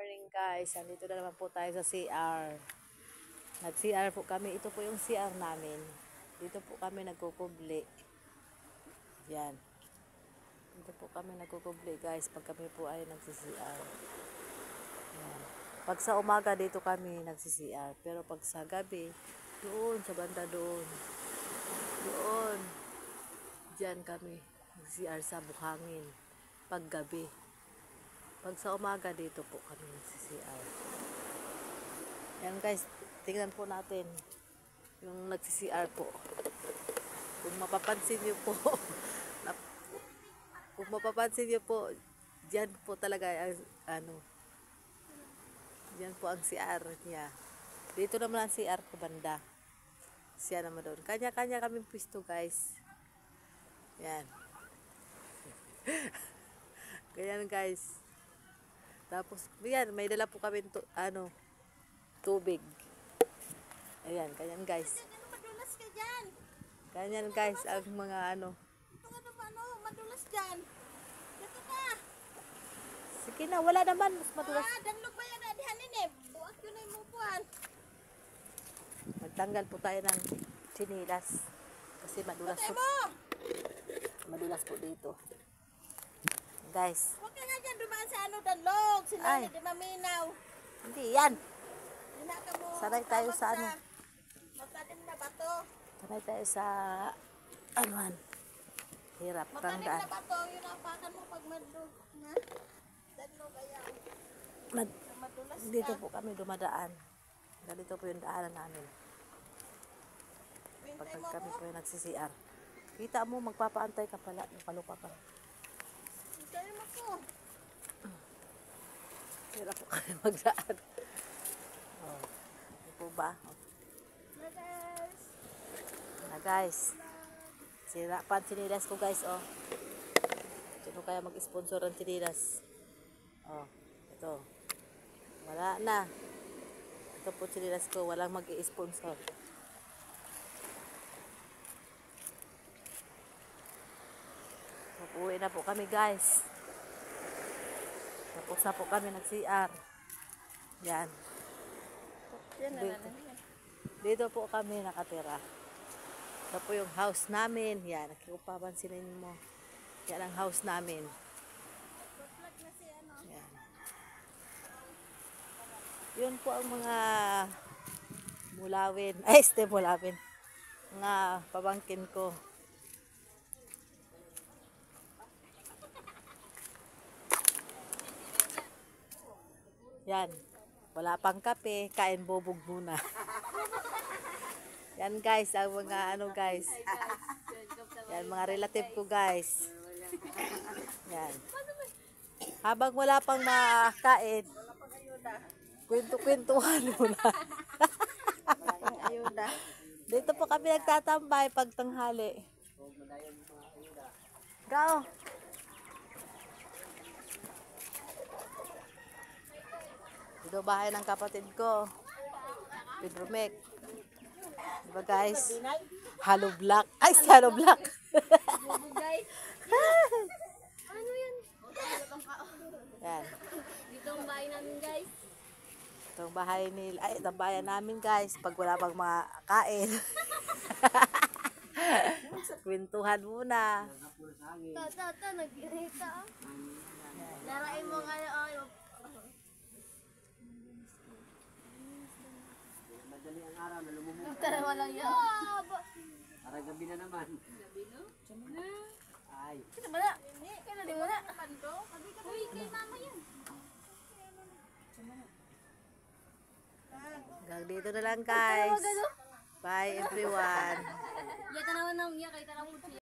morning guys, andito na naman po tayo sa CR. Nag-CR po kami, ito po yung CR namin. Dito po kami nagkukubli. Yan. Dito po kami nagkukubli guys, pag kami po ay nagsi-CR. Yan. Pag sa umaga dito kami nagsi-CR, pero pag sa gabi, doon, sa banda doon. Doon. Diyan kami nag-CR sa buhangin. Pag gabi. Pag sa umaga dito po kami nagsi-CR. Yan guys, tingnan po natin yung nagsi-CR po. Kung mapapansin niyo po, kung mapapansin niyo po, diyan po talaga diyan po ang CR niya. Dito naman ang CR ko banda. Siya naman doon. Kanya-kanya kami pwesto guys. Yan. Ganyan guys. Tapos, yan, may dala po kami tubig. Ayan, ganyan guys. Madulas ka dyan. Ganyan guys, ang mga Ito madulas dyan. Dito ka. Sige na, wala naman, mas madulas. Danlog ba yan? Adihanin eh. Buwag yun ay mupuan. Magtanggal po tayo ng sinilas. Kasi madulas po. Madulas po dito. Guys. Huwag ka nga dyan dumaan sa danlog. Sinali di maminaw. Hindi yan. Hinaka mo. Sanay tayo sa Matalim na bato. Sanay tayo sa hirap kang Matalim daan. na bato. Yun apakan mo pag madlog. Na? Danlog ayan. Madulas ka. Dito po kami dumadaan. Ganito po yung daanan namin. Pag kami po yung nagsi-CR. Kita mo, magpapaantay ka pala. Palupa ka. Hintayin mo ko. Hirap po kami magdaan. Oh. Ito po ba? Na guys. Na guys. Sirapan sinilas ko guys. Oh. Sino kaya mag-sponsor ng sinilas? Oh. Ito. Wala na. Ito po sinilas ko. Walang mag-i-sponsor. Uwi na po kami guys. Tapos na po kami nag-CR. Yan. Dito po kami nakatira. Ito po yung house namin. Yan. Nakikupapansinin mo. Yan ang house namin. Yan. Yun po ang mga mulawin. Ay, mulawin. Mga pabangkin ko. Yan. Wala pang kape. Kain bobog muna. Yan guys. Ang mga guys. Yan mga relative ko guys. Yan. Habang wala pang makain. Kwento-kwentuhan muna. Dito po kami nagtatambay pag tanghali. Gao. Dito bahay ng kapatid ko. Pedro Mek. Diba guys? Hollow block. Ay, hollow block. Ano yan? Yan. Dito ang bahay namin guys. Itong bahay nila. Ay, itong bayan namin guys. Pag wala pang makain. Kwentuhan muna. Ito, nag-irita. Larain mo nga Madali ang araw na lumumog. Dalawa lang yan. Para gabi na naman. Gabi no? Ay. Kita ba na? Kaya di mo na. Uy, kay mama yan. Hanggang dito na lang guys. Bye everyone. Iya tanawan na, iya kay tanawan